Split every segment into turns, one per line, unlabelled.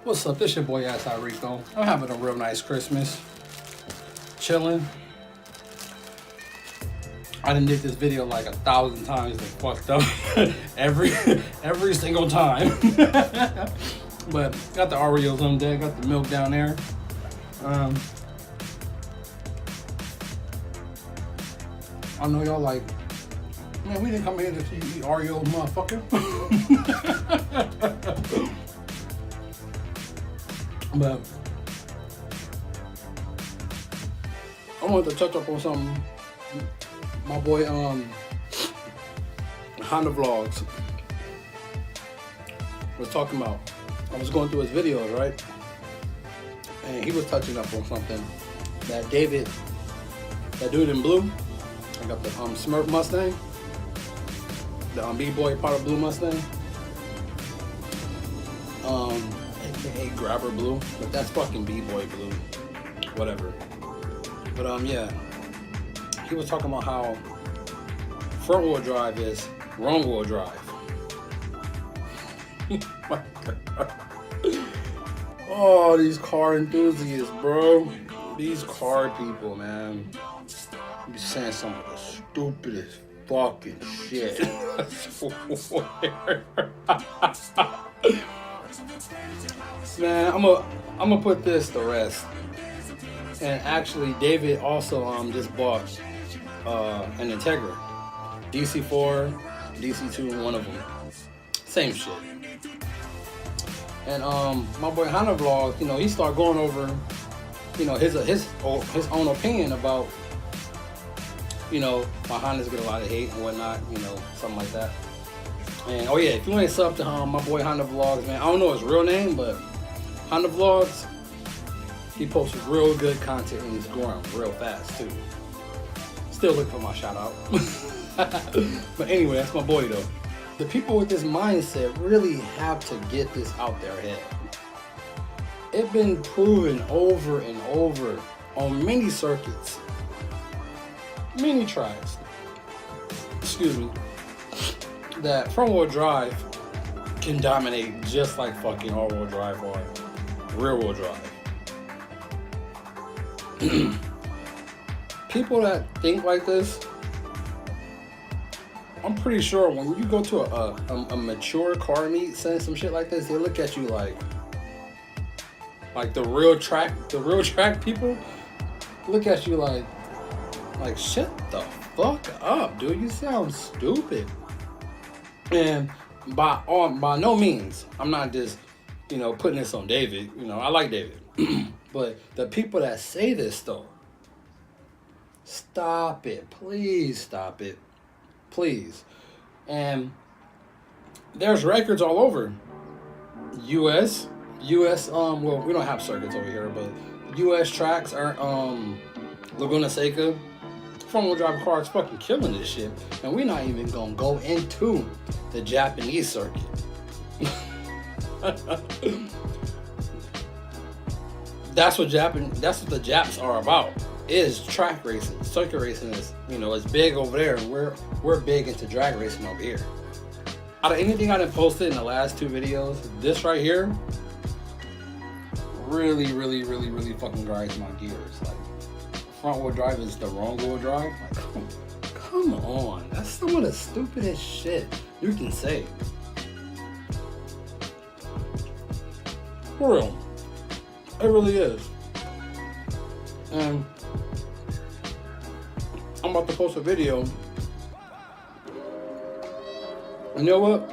What's up? This your boy Ass Rico. I'm having a real nice Christmas. Chilling. I done did this video like 1,000 times and fucked up every single time. But got the Oreos on deck, got the milk down there. I know y'all like, man, we didn't come here to see you eat Oreos, motherfucker. But I wanted to touch up on something my boy Honda Vlogs was talking about. I was going through his videos, right? And he was touching up on something that David, that dude in blue, I got the Smurf Mustang, the B-boy part of Blue Mustang, aka Grabber Blue, but that's fucking B-boy blue, whatever. But yeah, he was talking about how front wheel drive is wrong wheel drive. My God. Oh, these car enthusiasts, bro. These car people, man. Be saying some of the stupidest fucking shit. I swear. Man, I'm gonna put this to rest. And actually, David also just bought an Integra, DC4, DC2, one of them, same shit. And my boy Honda Vlog, you know, he started going over, you know, his own opinion about, you know, my Hondas get a lot of hate and whatnot, you know, something like that. And oh yeah, if you ain't sub to my boy Honda Vlogs, man, I don't know his real name, but Honda Vlogs, he posts real good content and he's growing real fast too. Still looking for my shout out. But anyway, that's my boy though. The people with this mindset really have to get this out their head. It's been proven over and over on many circuits, many tracks, excuse me, that front wheel drive can dominate just like fucking all wheel drive or rear wheel drive. People that think like this, I'm pretty sure when you go to a mature car meet saying some shit like this, they look at you like the real track people look at you like shut the fuck up, dude. You sound stupid. And by no means, I'm not just, you know, putting this on David. You know, I like David. But the people that say this though, stop it. Please stop it. Please. And there's records all over. US, well, we don't have circuits over here, but US tracks are Laguna Seca. Front wheel drive cars fucking killing this shit. And we're not even gonna go into the Japanese circuit. That's what the Japs are about. Is track racing. Circuit racing is, you know, it's big over there, and we're big into drag racing over here. Out of anything I done posted in the last 2 videos, this right here really fucking grinds my gears. Like, front wheel drive is the wrong wheel drive. Like, come on. That's some of the stupidest shit you can say. For real. It really is. And I'm about to post a video. You know what?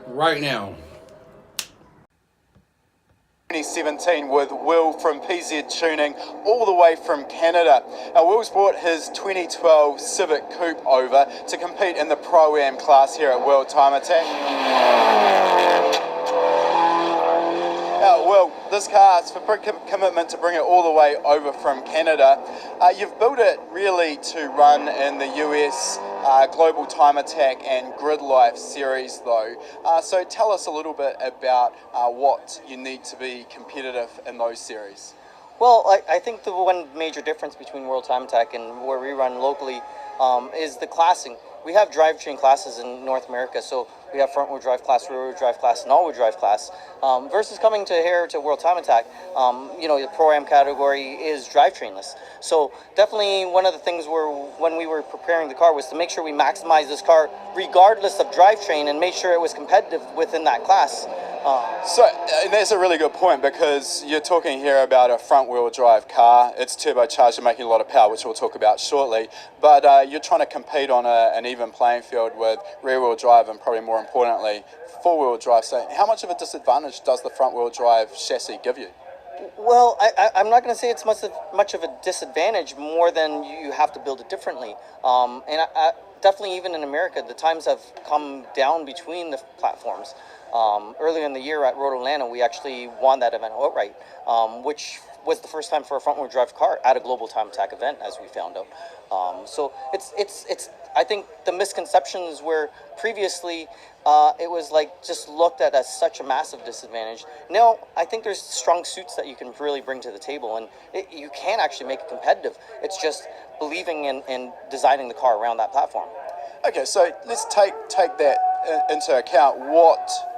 Right now.
2017 with Will from PZ Tuning, all the way from Canada. Now, Will's brought his 2012 Civic Coupe over to compete in the Pro-Am class here at World Time Attack. Now, Will, this car is for commitment to bring it all the way over from Canada. You've built it really to run in the US Global Time Attack and Grid Life series though. So tell us a little bit about what you need to be competitive in those series.
Well, I think the one major difference between World Time Attack and where we run locally is the classing. We have drivetrain classes in North America, so We have front-wheel drive class, rear-wheel drive class, and all-wheel drive class. Versus coming to here to World Time Attack, the Pro-Am category is drivetrainless. So definitely one of the things when we were preparing the car was to make sure we maximize this car regardless of drivetrain and make sure it was competitive within that class.
And that's a really good point, because you're talking here about a front-wheel drive car. It's turbocharged and making a lot of power, which we'll talk about shortly. But you're trying to compete on an even playing field with rear-wheel drive and, probably more importantly, four-wheel drive. So how much of a disadvantage does the front-wheel drive chassis give you?
Well, I'm not going to say it's much of a disadvantage, more than you have to build it differently. Definitely, even in America, the times have come down between the platforms. Earlier in the year at Road Atlanta, we actually won that event outright, which was the first time for a front-wheel drive car at a global time attack event, as we found out. So it's I think the misconceptions were previously it was like just looked at as such a massive disadvantage. Now I think there's strong suits that you can really bring to the table, and you can actually make it competitive. It's just believing in designing the car around that platform.
Okay, so let's take that into account.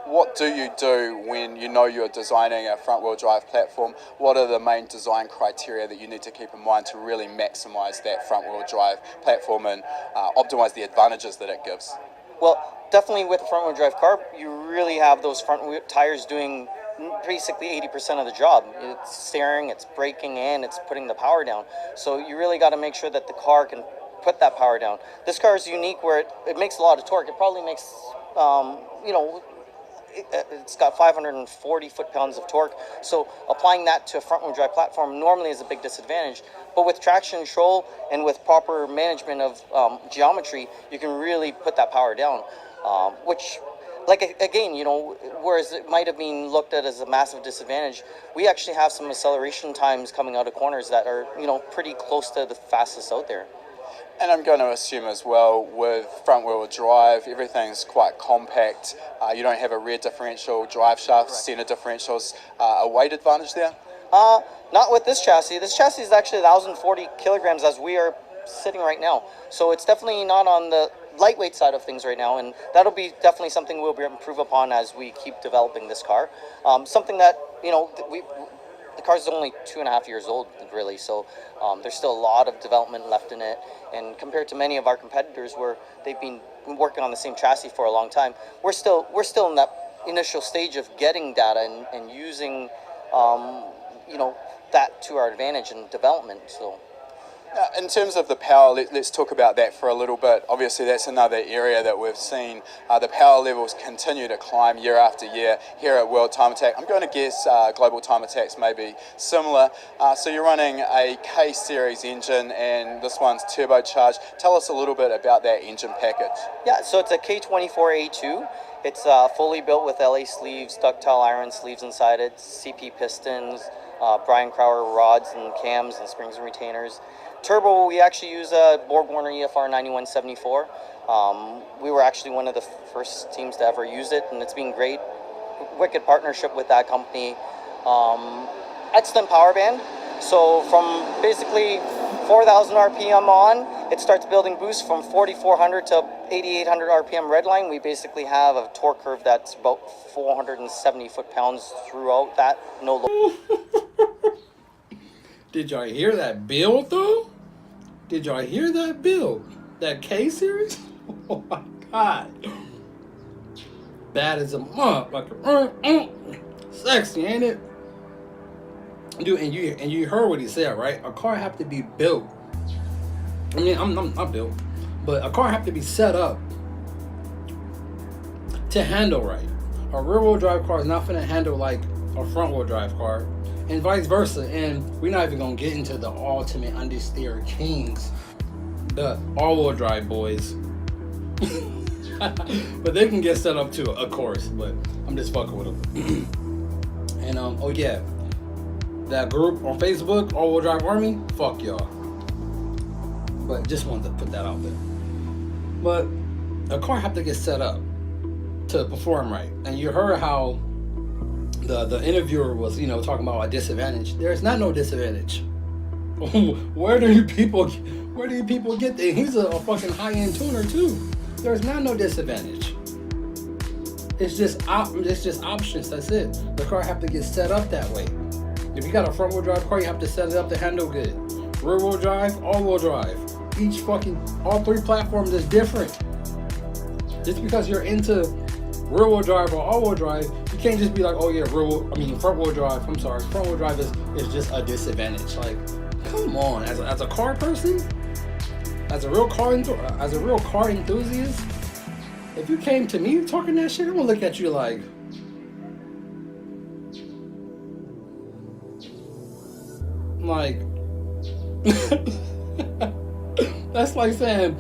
What do you do when you know you're designing a front-wheel drive platform? What are the main design criteria that you need to keep in mind to really maximize that front-wheel drive platform and optimize the advantages that it gives?
Well, definitely with a front-wheel drive car, you really have those front-wheel tires doing basically 80% of the job. It's steering, it's braking, and it's putting the power down. So you really got to make sure that the car can put that power down. This car is unique where it makes a lot of torque. It probably makes, it's got 540 foot-pounds of torque. So applying that to a front-wheel drive platform normally is a big disadvantage. But with traction control and with proper management of geometry, you can really put that power down, which, like, again, whereas it might have been looked at as a massive disadvantage, we actually have some acceleration times coming out of corners that are, pretty close to the fastest out there.
And I'm going to assume as well, with front-wheel drive, everything's quite compact. You don't have a rear differential, drive shaft, center differentials. A weight advantage there?
Not with this chassis. This chassis is actually 1,040 kilograms as we are sitting right now. So it's definitely not on the lightweight side of things right now, and that'll be definitely something we'll improve upon as we keep developing this car. Something that, the car's only 2.5 years old, really, so there's still a lot of development left in it. And compared to many of our competitors, where they've been working on the same chassis for a long time, we're still in that initial stage of getting data and using, that to our advantage in development. So.
In terms of the power, let's talk about that for a little bit. Obviously, that's another area that we've seen the power levels continue to climb year after year here at World Time Attack. I'm going to guess Global Time Attacks may be similar. So you're running a K-Series engine, and this one's turbocharged. Tell us a little bit about that engine package.
Yeah, so it's a K24A2. It's fully built with LA sleeves, ductile iron sleeves inside it, CP pistons, Brian Crowder rods and cams and springs and retainers. Turbo, we actually use a Borg Warner EFR 9174. We were actually one of the first teams to ever use it, and it's been great. Wicked partnership with that company. Excellent power band. So from basically 4,000 RPM on, it starts building boost from 4,400 to 8,800 RPM redline. We basically have a torque curve that's about 470 foot-pounds throughout that. No low.
Did y'all hear that build, though? Did y'all hear that build? That K-Series? Oh, my God. Bad as a motherfucker. Sexy, ain't it? Dude, and you heard what he said, right? A car have to be built. I mean, I'm not built, but a car have to be set up to handle right. A rear-wheel drive car is not gonna handle like a front-wheel drive car, and vice versa. And we're not even gonna get into the ultimate understeer kings, the all-wheel drive boys. But they can get set up too, of course. But I'm just fucking with them. And oh yeah, that group on Facebook, All Wheel Drive Army, fuck y'all. But just wanted to put that out there. But a car have to get set up to perform right. And you heard how the interviewer was, talking about a disadvantage. There's not no disadvantage. Where do you people get that? He's a fucking high-end tuner too. There's not no disadvantage. It's just options. That's it. The car have to get set up that way. If you got a front wheel drive car, you have to set it up to handle good. Rear wheel drive, all wheel drive. All three platforms is different. Just because you're into rear wheel drive or all wheel drive, you can't just be like, oh yeah, front wheel drive. I'm sorry, front wheel drive is just a disadvantage. Like, come on, as a car person, as a real car enthusiast, if you came to me talking that shit, I'm gonna look at you like, that's like saying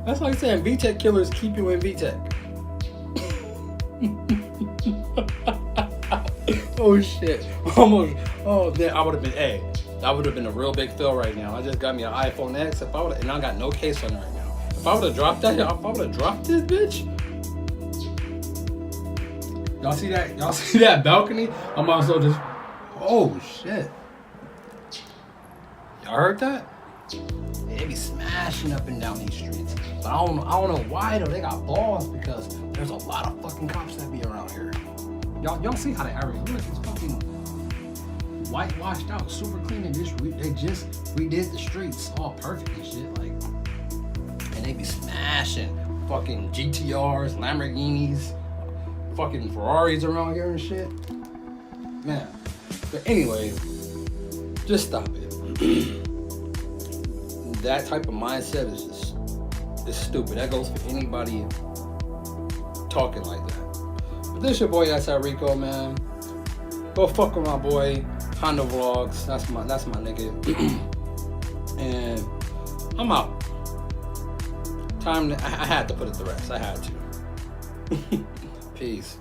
that's like saying VTech killers keep you in VTech. Oh shit! Almost. Oh, then I would have been. Hey, that would have been a real big fill right now. I just got me an iPhone X. And I got no case on it right now. If I would have dropped that, if I would have dropped this bitch. Y'all see that? Y'all see that balcony? I'm also just. Oh shit! Y'all heard that? They be smashing up and down these streets. But I don't know why though. They got balls because there's a lot of fucking cops that be around here. Y'all see how the area look? It's fucking whitewashed out, super clean, and they just redid the streets, all perfect and shit. Like, and they be smashing fucking GTRs, Lamborghinis, fucking Ferraris around here and shit. Man. But anyway, just stop it. That type of mindset is stupid. That goes for anybody talking like that. But this your boy SI Rico, man. Go fuck with my boy Honda Vlogs. That's my nigga. And I'm out. I had to put it to rest. I had to. Peace.